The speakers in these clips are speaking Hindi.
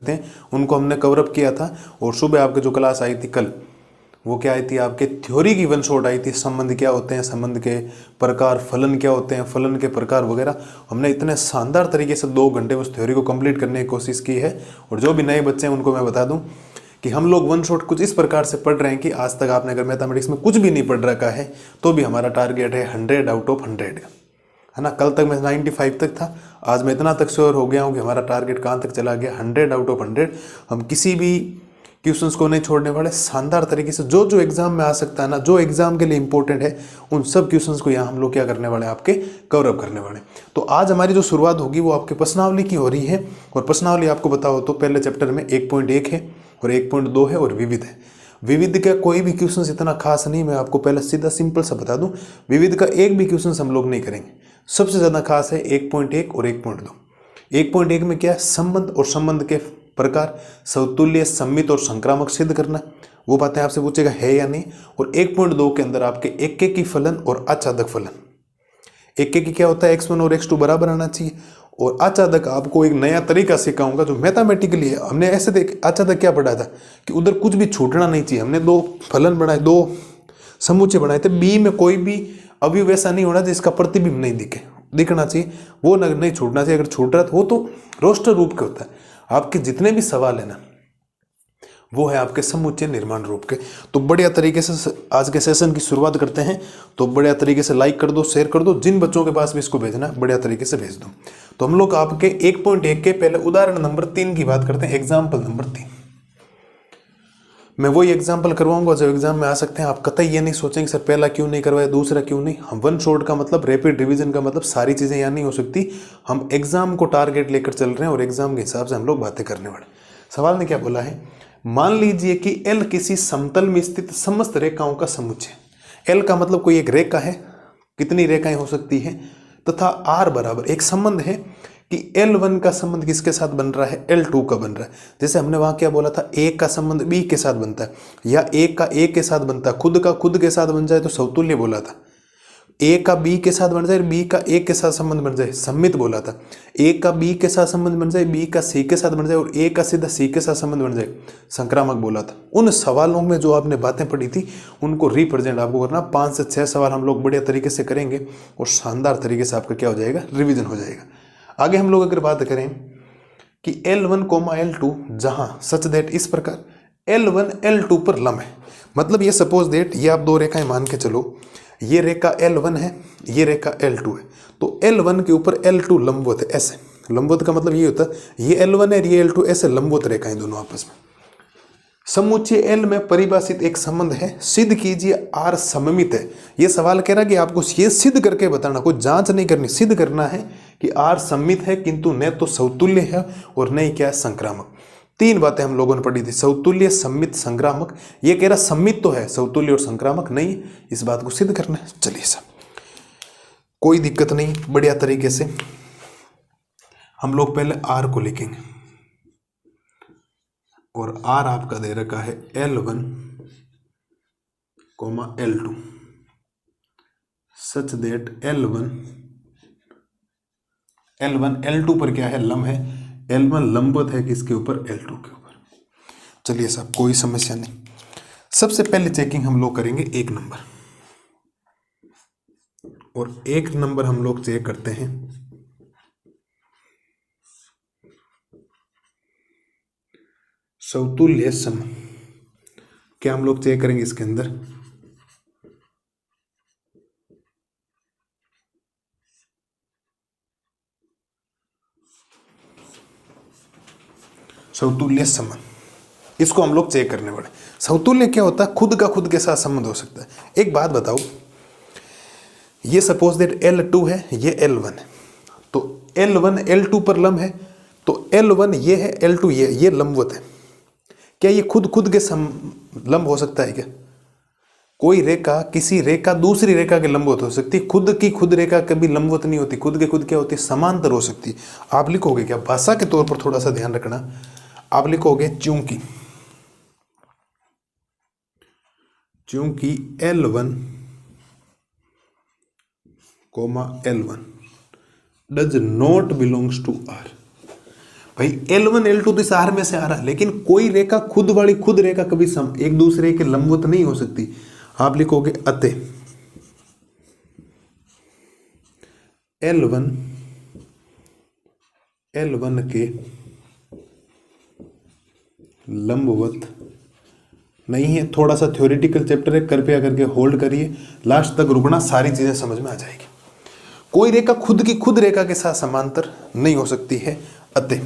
हैं उनको हमने कवर अप किया था। और सुबह आपकी जो क्लास आई थी कल, वो क्या आई थी, आपके थ्योरी की वन शॉट आई थी, संबंध क्या होते हैं, संबंध के प्रकार, फलन क्या होते हैं, फलन के प्रकार वगैरह। हमने इतने शानदार तरीके से 2 घंटे उस थ्योरी को कंप्लीट करने की कोशिश की है। और जो भी नए बच्चे हैं उनको मैं बता दूं कि हम लोग वन शॉट कुछ इस प्रकार से पढ़ रहे हैं कि आज तक आपने अगर मैथमेटिक्स में कुछ भी नहीं पढ़ रखा है तो भी हमारा टारगेट है 100 आउट ऑफ 100 का, है ना। कल तक मैं 95 तक था, आज मैं इतना तक श्योर हो गया हूँ कि हमारा टारगेट कहाँ तक चला गया, 100 आउट ऑफ 100। हम किसी भी क्वेश्चंस को नहीं छोड़ने वाले, शानदार तरीके से जो जो एग्जाम में आ सकता है ना, जो एग्जाम के लिए इंपॉर्टेंट है, उन सब क्वेश्चंस को यहाँ हम लोग क्या करने वाले हैं, आपके कवर अप करने वाले। तो आज हमारी जो शुरुआत होगी वो आपके प्रश्नावली की हो रही है। और प्रश्नावली आपको बताओ तो पहले चैप्टर में 1.1 है और 1.2 है और विविध है। विविध का कोई भी क्वेश्चन इतना खास नहीं, मैं आपको पहले सीधा सिंपल सा बता दूं, विविध का एक भी क्वेश्चन हम लोग नहीं करेंगे। सबसे ज्यादा खास है 1.1 और 1.2। 1.1 में क्या है, संबंध और संबंध के प्रकार, समतुल्य, सम्मित और संक्रामक सिद्ध करना, वो बातें आपसे पूछेगा है या नहीं। और 1.2 के अंदर आपके एकेकी फलन और आच्छादक फलन। एकेकी क्या होता है, x1 और x2 बराबर आना चाहिए। और आच्छादक आपको एक नया तरीका सिखाऊंगा जो मैथमेटिकली है। हमने ऐसे देख आच्छादक क्या पढ़ा था कि उधर कुछ भी छूटना नहीं चाहिए। हमने 2 फलन बनाए, 2 समुच्चय बनाए थे, बी में कोई भी अवयव ऐसा नहीं होना जिसका प्रतिबिंब नहीं दिखना चाहिए, वो नहीं छूटना चाहिए। अगर छूट रहा है तो वो तो रोस्टर रूप के होता है। आपके जितने भी सवाल है ना, वो है आपके समुच्चय निर्माण रूप के। तो बढ़िया तरीके से आज के सेशन की शुरुआत करते हैं। तो बढ़िया तरीके से लाइक कर दो, शेयर कर दो, जिन बच्चों के पास भी इसको भेजना बढ़िया तरीके से भेज दो। तो हम लोग आपके 1.1 के पहले उदाहरण नंबर 3 की बात करते हैं, एग्जाम्पल नंबर 3। मैं वही एग्जाम्पल करवाऊंगा जो एग्जाम में आ सकते हैं। आप कतई ये नहीं सोचेंगे सर पहला क्यों नहीं करवाया, दूसरा क्यों नहीं। हम वन शॉट का मतलब, रैपिड रिवीजन का मतलब सारी चीजें यहाँ नहीं हो सकती। हम एग्जाम को टारगेट लेकर चल रहे हैं और एग्जाम के हिसाब से हम लोग बातें करने वाले। सवाल ने क्या बोला है, मान लीजिए कि एल किसी समतल में स्थित समस्त रेखाओं का समुच्चय। एल का मतलब कोई एक रेखा है, कितनी रेखाएं हो सकती है, तथा आर बराबर एक संबंध है कि L1 का संबंध किसके साथ बन रहा है, L2 का बन रहा है। जैसे हमने वहां क्या बोला था, ए का संबंध बी के साथ बनता है, या ए का ए के साथ बनता है, खुद का खुद के साथ बन जाए तो समतुल्य बोला था। ए का बी के साथ बन जाए, बी का ए के साथ संबंध बन जाए, सम्मित बोला था। ए का बी के साथ संबंध बन जाए, बी का सी के साथ बन जाए, और ए का सीधा सी के साथ संबंध बन जाए, संक्रामक बोला था। उन सवालों में जो आपने बातें पढ़ी थी उनको रिप्रेजेंट आपको करना। 5 से 6 सवाल हम लोग बढ़िया तरीके से करेंगे और शानदार तरीके से आपका क्या हो जाएगा, रिविजन हो जाएगा। आगे हम लोग अगर बात करें कि L1, L2 जहां सच दैट इस प्रकार L1 L2 पर लंब है, मतलब ये सपोज दैट ये आप 2 रेखाएं मान के चलो, ये रेखा L1 है, ये रेखा L2 है, तो L1 के ऊपर L2 लंबवत है, ऐसे। लंबवत का मतलब ये होता है ये L1 है, ये L2, ऐसे लंबवत रेखाएं दोनों आपस में। समुच्चय L में परिभाषित एक संबंध है, सिद्ध कीजिए R सममित है। ये सवाल कह रहा है कि आपको ये सिद्ध करके बताना, कोई जांच नहीं करनी, सिद्ध करना है कि R सममित है, किंतु न तो समतुल्य है और न ही क्या है, संक्रामक। 3 बातें हम लोगों ने पढ़ी थी, समतुल्य, सम्मित, संक्रामक। ये कह रहा सम्मित तो है, समतुल्य और संक्रामक नहीं, इस बात को सिद्ध करना है। चलिए सर, कोई दिक्कत नहीं, बढ़िया तरीके से हम लोग पहले R को लिखेंगे। और R आपका दे रखा है L1, L2 such that L1 L2 पर क्या है, लंब है। L1 लंबवत है किसके ऊपर, L2 के ऊपर। चलिए साहब, कोई समस्या नहीं। सबसे पहले चेकिंग हम लोग करेंगे 1 नंबर, और 1 नंबर हम लोग चेक करते हैं समतुल्य सम। क्या हम लोग चेक करेंगे इसके अंदर, समतुल्य संबंध, इसको हम लोग चेक करने वाले। समतुल्य क्या होता है, खुद का खुद के साथ संबंध हो सकता है। एक बात बताओ, ये सपोज दैट L2 है, ये L1 है, तो L1 L2 पर लंब है, तो L1 ये है, L2 ये लंबवत है। क्या ये खुद खुद के लंब हो सकता है क्या? कोई रेखा किसी रेखा दूसरी रेखा के लंबवत हो सकती है, खुद की खुद रेखा कभी लंबवत नहीं होती, खुद के खुद क्या होती है, समांतर हो सकती है। आप लिखोगे क्या, भाषा के तौर पर थोड़ा सा ध्यान रखना, आप लिखोगे चूंकि L1, L1 does not belongs to R, भाई L1 L2 तो इस आर में से आ रहा है, लेकिन कोई रेखा खुद वाली खुद रेखा कभी एक दूसरे के लंबवत नहीं हो सकती। आप लिखोगे अतः L1 के लंबवत नहीं है। थोड़ा सा थ्योरेटिकल चैप्टर है, कृपया करके होल्ड करिए, लास्ट तक रुकना, सारी चीजें समझ में आ जाएगी। कोई रेखा खुद की खुद रेखा के साथ समांतर नहीं हो सकती है। अतः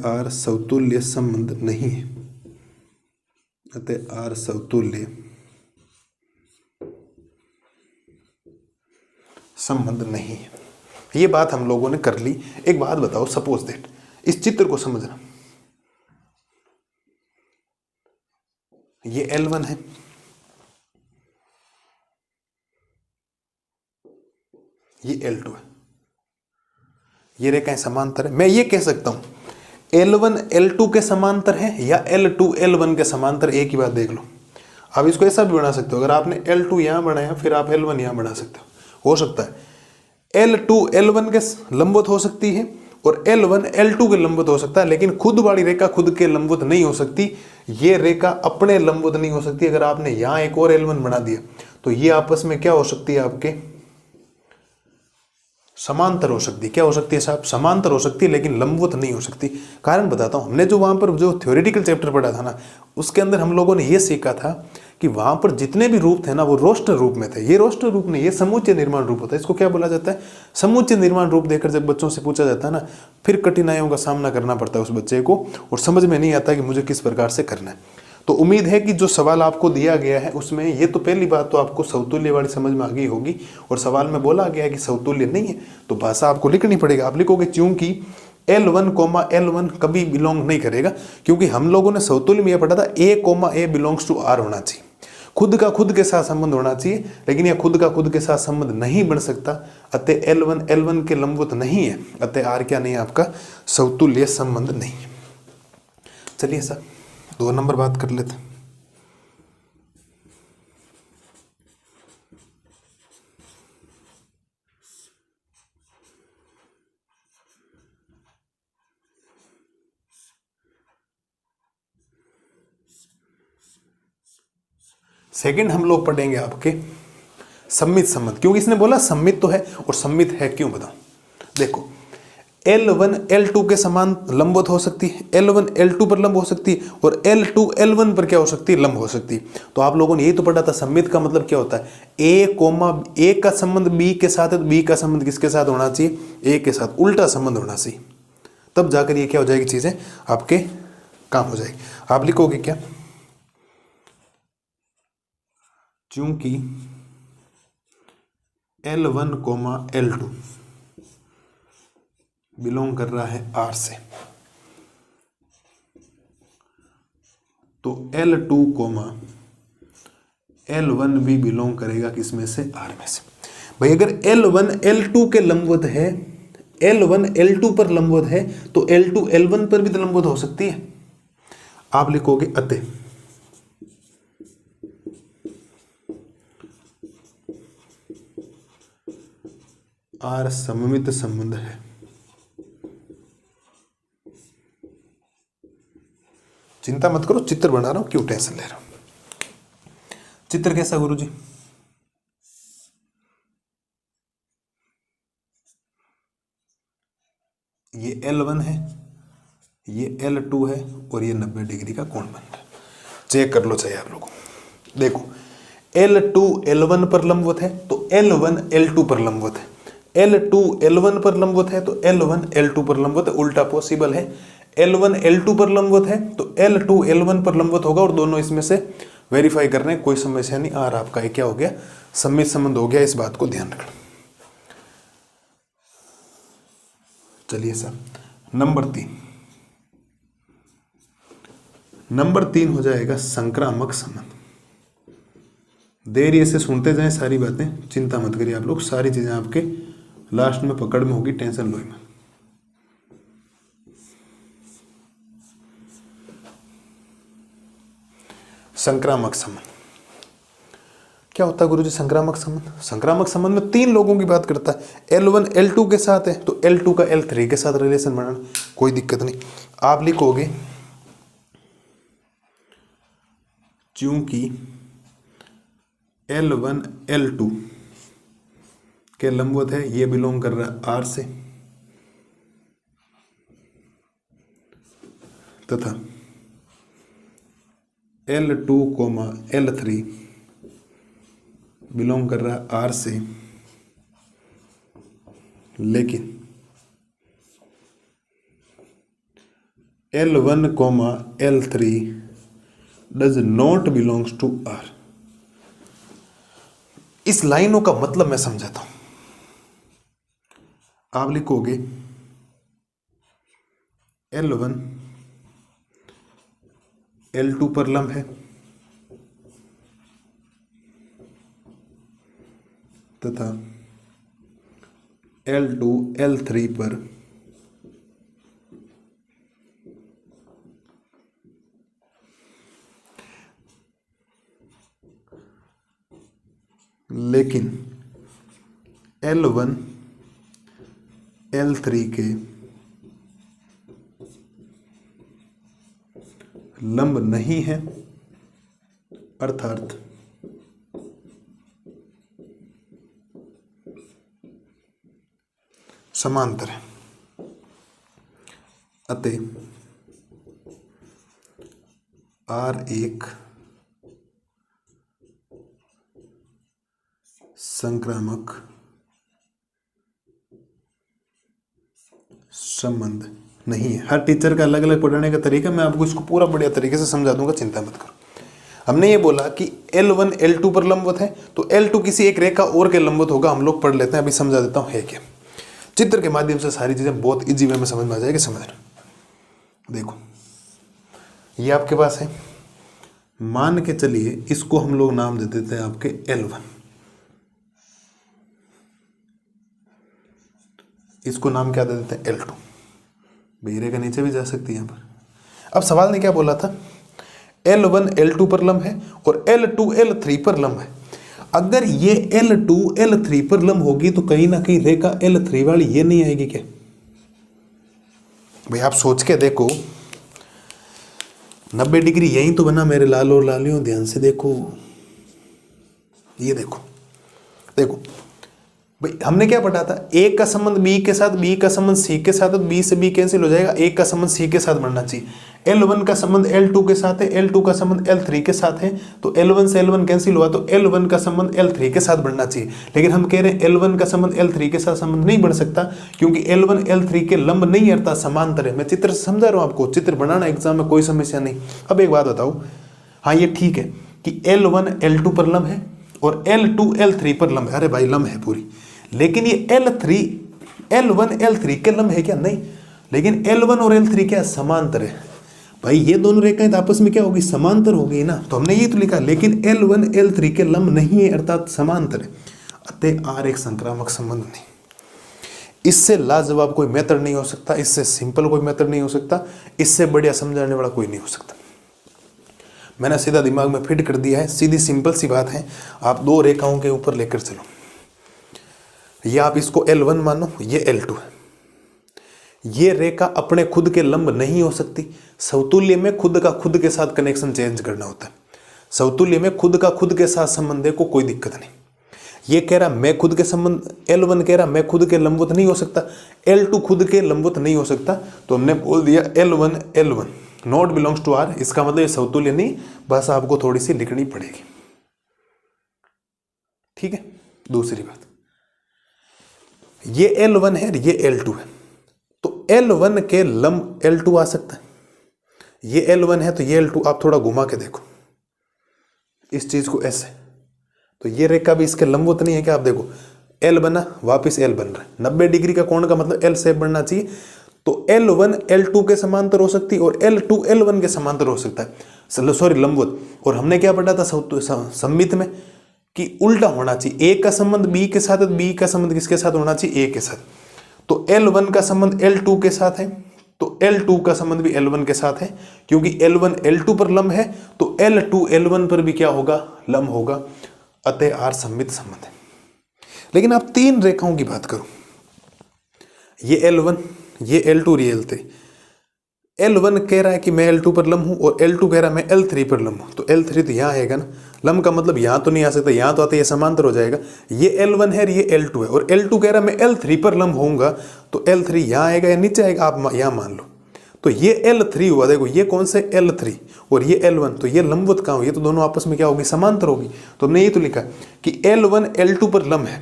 आर समतुल्य संबंध नहीं है। अतः आर समतुल्य संबंध नहीं है। ये बात हम लोगों ने कर ली। एक बात बताओ, सपोज दैट इस चित्र को समझना, ये L1 है, ये L2 है, ये रेखाएं समांतर है। मैं ये कह सकता हूं L1 L2 के समांतर है या L2 L1 के समांतर। एक ही बात देख लो, आप इसको ऐसा भी बना सकते हो, अगर आपने L2 यहां बनाया फिर आप L1 यहां बना सकते हो सकता है L2 L1 के लंबवत हो सकती है और L1 L2 के लंबवत हो सकता है, लेकिन खुद वाली रेखा खुद के लंबवत नहीं हो सकती। ये रेखा अपने लंबवत नहीं हो सकती। अगर आपने यहां एक और L1 बना दिया तो ये आपस में क्या हो सकती है, आपके समांतर हो सकती है। क्या हो सकती है साहब? समांतर हो सकती है, लेकिन लंबवत नहीं हो सकती। कारण बताता हूं, हमने जो वहां पर जो थ्योरेटिकल चैप्टर पढ़ा था ना, उसके अंदर हम लोगों ने ये सीखा था कि वहां पर जितने भी रूप थे ना वो रोस्टर रूप में थे। ये रोस्टर रूप नहीं, ये समुच्चय निर्माण रूप होता है। इसको क्या बोला जाता है? समुच्चय निर्माण रूप देकर जब बच्चों से पूछा जाता है ना, फिर कठिनाइयों का सामना करना पड़ता है उस बच्चे को और समझ में नहीं आता कि मुझे किस प्रकार से करना है। तो उम्मीद है कि जो सवाल आपको दिया गया है उसमें ये तो पहली बात तो आपको समतुल्य वाली समझ में आ गई होगी। और सवाल में बोला गया है कि समतुल्य नहीं है तो भाषा आपको लिखनी पड़ेगा। आप लिखोगे चूंकि L1, L1 कभी बिलोंग नहीं करेगा, क्योंकि हम लोगों ने समतुल्य में यह पढ़ा था A, बिलोंग्स टू R होना चाहिए, खुद का खुद के साथ संबंध होना चाहिए, लेकिन यह खुद का खुद के साथ संबंध नहीं बन सकता। अतः L1 के लंबवत नहीं है, अतः R क्या नहीं है, आपका समतुल्य संबंध नहीं है। चलिए सर 2 नंबर बात कर लेते हैं। सेकंड हम लोग पढ़ेंगे आपके सम्मित संबंध, क्योंकि इसने बोला सम्मित तो है और सम्मित है क्यों बताओ। देखो L1 L2 के समान लंबवत हो सकती है, L1 L2 पर लंब हो सकती है और L2 L1 पर क्या हो सकती है, लंब हो सकती है। तो आप लोगों ने यही तो पढ़ा था, सम्मित का मतलब क्या होता है, A का संबंध B के साथ है तो B का संबंध किसके साथ होना चाहिए, A के साथ, उल्टा संबंध होना चाहिए, तब जाकर ये क्या हो जाएगी, चीजें आपके काम हो जाएगी। आप लिखोगे क्या, चूंकि L1, L2 बिलोंग कर रहा है R से, तो L2, L1 भी बिलोंग करेगा किसमें से, R में से। भाई अगर L1 L2 के लंबवत है, L1 L2 पर लंबवत है तो L2 L1 पर भी तो लंबवत हो सकती है। आप लिखोगे अतः R सममित संबंध है। चिंता मत करो, चित्र बना रहा हूं, क्यों टेंशन ले रहा हूं। चित्र कैसा गुरुजी, ये L1 है, ये L2 है और ये 90 डिग्री का कोण बन रहा है। चेक कर लो चाहिए आप लोगों को। देखो L2 L1 पर लंबवत है तो L1 L2 पर लंबवत है, L2 L1 पर लंबवत है तो L1 L2 पर लंबवत है, उल्टा पॉसिबल है। L1 L2 पर लंबवत है तो L2 L1 पर लंबवत होगा और दोनों इसमें से वेरीफाई करने कोई समस्या नहीं। आर आपका क्या हो गया, सम्मित संबंध हो गया, इस बात को ध्यान रखना। चलिए सर नंबर 3 हो जाएगा संक्रामक संबंध। देर से सुनते जाएं सारी बातें, चिंता मत करिए आप लोग, सारी चीजें आपके लास्ट में पकड़ में होगी, टेंशन लो मत। संक्रामक संबंध क्या होता है गुरुजी? संक्रामक संबंध, संक्रामक संबंध में तीन लोगों की बात करता है। L1 L2 के साथ है तो L2 का L3 के साथ रिलेशन बनाना, कोई दिक्कत नहीं। आप लिखोगे चूंकि L1 L2 के लंबवत है, ये बिलोंग कर रहा है R से, तथा L2, L3 बिलोंग कर रहा है R से, लेकिन L1, L3 does not belongs to R। इस लाइनों का मतलब मैं समझाता हूं। आप लिखोगे L1 L2 पर लंब है तथा L2 L3 पर लेकिन L1 L3 के लंब नहीं है, अर्थात समांतर है। अतः R एक संक्रामक संबंध नहीं है। हर टीचर का अलग अलग पढ़ाने का तरीका, मैं आपको इसको पूरा बढ़िया तरीके से समझा दूंगा, चिंता मत करो। हमने ये बोला कि L1 L2 पर लंबवत है तो L2 किसी एक रेखा और के लंबवत होगा, हम लोग पढ़ लेते हैं। अभी समझा देता हूं है क्या। चित्र के माध्यम से सारी चीजें बहुत इजी वे में समझ में आ जाएगी। समझना, देखो ये आपके पास है, मान के चलिए इसको हम लोग नाम दे देते हैं आपके L1, इसको नाम क्या दे देते हैं L2। भाई रेखा नीचे भी जा सकती है यहाँ पर। अब सवाल ने क्या बोला था, L1 L2 पर लंब है और L2 L3 पर लंब है। अगर ये L2 L3 पर लंब होगी तो कहीं ना कहीं रेखा L3 वाली ये नहीं आएगी क्या? भाई आप सोच के देखो, 90 डिग्री यही तो बना मेरे लाल और लालियों, ध्यान से देखो, ये देखो देखो भाई हमने क्या पढ़ा था, A का संबंध B के साथ, B का संबंध C के साथ, तो B से B कैंसिल हो जाएगा, A का संबंध C के साथ बनना चाहिए। L1 का संबंध L2 के साथ है, L2 का संबंध L3 के साथ है, तो L1 से L1 कैंसिल हुआ तो L1 का संबंध L3 के साथ बनना चाहिए। लेकिन हम कह रहे हैं L1 का संबंध L3 के साथ संबंध नहीं बन सकता, क्योंकि L1 L3 के लंब नहीं अर्थात समांतर है। मैं चित्र समझा रहा हूँ आपको, चित्र बनाना एग्जाम में कोई समस्या नहीं। अब एक बात बताओ, हाँ ये ठीक है कि L1 L2 पर लंब है और L2 L3 पर लंब है, अरे भाई लंब है पूरी, लेकिन ये L1 L3 के लंब है क्या? नहीं। लेकिन L1 और L3 क्या समांतर है? भाई ये दोनों रेखाएं आपस में क्या होगी, समांतर होगी ना। तो हमने ये तो लिखा, लेकिन L1 L3 के लंब नहीं है अर्थात समांतर है। अतः R एक संक्रामक संबंध नहीं। इससे लाजवाब कोई मेथड नहीं हो सकता, इससे सिंपल कोई मेथड नहीं हो सकता, इससे बढ़िया समझाने वाला कोई नहीं हो सकता। मैंने सीधा दिमाग में फिट कर दिया है, सीधी सिंपल सी बात है। आप दो रेखाओं के ऊपर लेकर चलो, ये आप इसको L1 मानो, ये L2 है। ये रेखा अपने खुद के लंब नहीं हो सकती। समतुल्य में खुद का खुद के साथ कनेक्शन चेंज करना होता है। समतुल्य में खुद का खुद के साथ संबंध है को कोई दिक्कत नहीं। ये कह रहा मैं खुद के संबंध, L1 कह रहा मैं खुद के लंबवत नहीं हो सकता, L2 खुद के लंबवत नहीं हो सकता, तो हमने बोल दिया L1 not belongs to R। इसका मतलब ये समतुल्य नहीं, बस आपको थोड़ी सी लिखनी पड़ेगी, ठीक है। दूसरी बात, ये L1 है, ये L2 है, तो L1 के लंब L2 आ सकता है। ये L1 है तो ये L2, आप थोड़ा घुमा के देखो इस चीज को ऐसे, तो ये रेखा भी इसके लंबवत नहीं है क्या? आप देखो L बना, वापस L बन रहा है। 90 डिग्री का कोण का मतलब L शेप बनना चाहिए, तो L1 L2 के समांतर हो सकती है और L2 L1 के समांतर हो सकता है, सॉरी लंबवत। और हमने क्या पढ़ा था सममित में कि उल्टा होना चाहिए, A का संबंध B के साथ है, B का संबंध किसके साथ होना चाहिए? A के साथ। तो L1 का संबंध L2 के साथ है, तो L2 का संबंध भी L1 के साथ है, क्योंकि L1 L2 पर लंब है तो L2 L1 पर भी क्या होगा, लंब होगा, अतः R सममित संबंध है। लेकिन आप तीन रेखाओं की बात करो, ये L1, ये L2 और ये L3। L1 कह रहा है कि मैं L2 पर लंब हूं और L2 कह रहा है मैं L3 पर लंब हूं, तो L3 तो यहां आएगा ना, लंब का मतलब यहां तो नहीं आ सकता, यहां तो आते ये समांतर हो जाएगा। ये L1 है और ये L2 है, और L2 कह रहा है मैं L3 पर लंब होऊंगा, तो L3 यहां आएगा या नीचे आएगा, आप यहां मान लो। तो ये L3 हुआ, देखो ये कौन से L3 और ये L1, तो ये लंबवत कहाँ हुई, ये तो दोनों आपस में क्या होगी, समांतर होगी। तो हमने ये तो लिखा कि L1 L2 पर लंब है,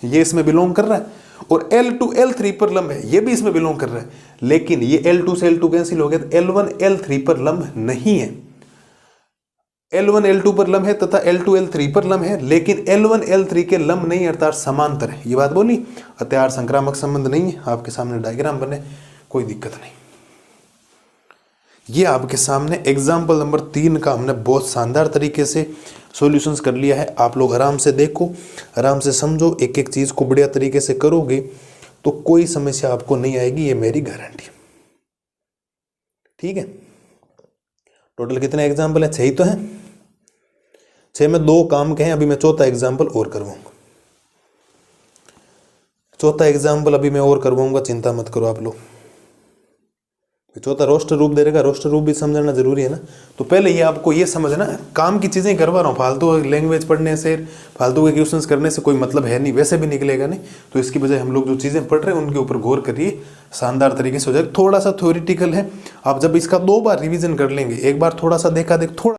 ये इसमें बिलोंग कर रहा है, और L2 L3 पर लंब है, ये भी इसमें बिलोंग कर रहा है। लेकिन ये L2 से L2 कैंसिल हो गया, तो L1 L3 पर लंब नहीं है। L1 L2 पर लंब है तथा L2 L3 पर लंब है, लेकिन L1 L3 के लंब नहीं अर्थात समांतर है, ये बात बोली। अतः संक्रामक संबंध नहीं है। आपके सामने डायग्राम बने, कोई दिक्कत नहीं। ये आपके सामने एग्जाम्पल नंबर 3 का हमने बहुत शानदार तरीके से सॉल्यूशंस कर लिया है। आप लोग आराम से देखो, आराम से समझो, एक एक चीज को बढ़िया तरीके से करोगे तो कोई समस्या आपको नहीं आएगी, ये मेरी गारंटी। ठीक है, टोटल कितने एग्जाम्पल है, 6 ही तो है। 6 में 2 काम के हैं, अभी मैं चौथा एग्जाम्पल और करवाऊंगा। चौथा एग्जाम्पल अभी मैं और करवाऊंगा, चिंता मत करो आप लोग। चौथा रोस्टर रूप दे रहेगा, रोस्टर रूप भी समझना जरूरी है ना। तो पहले ये आपको ये समझना, काम की चीजें करवा रहा हूँ, फालतू लैंग्वेज पढ़ने से, फालतू के क्वेश्चंस करने से कोई मतलब है नहीं, वैसे भी निकलेगा नहीं। तो इसकी बजाय हम लोग जो चीजें पढ़ रहे हैं उनके ऊपर गौर करिए, शानदार तरीके से हो जाएगा। थोड़ा सा थ्योरेटिकल है, आप जब इसका 2 बार रिविजन कर लेंगे, एक बार थोड़ा सा देखा थोड़ा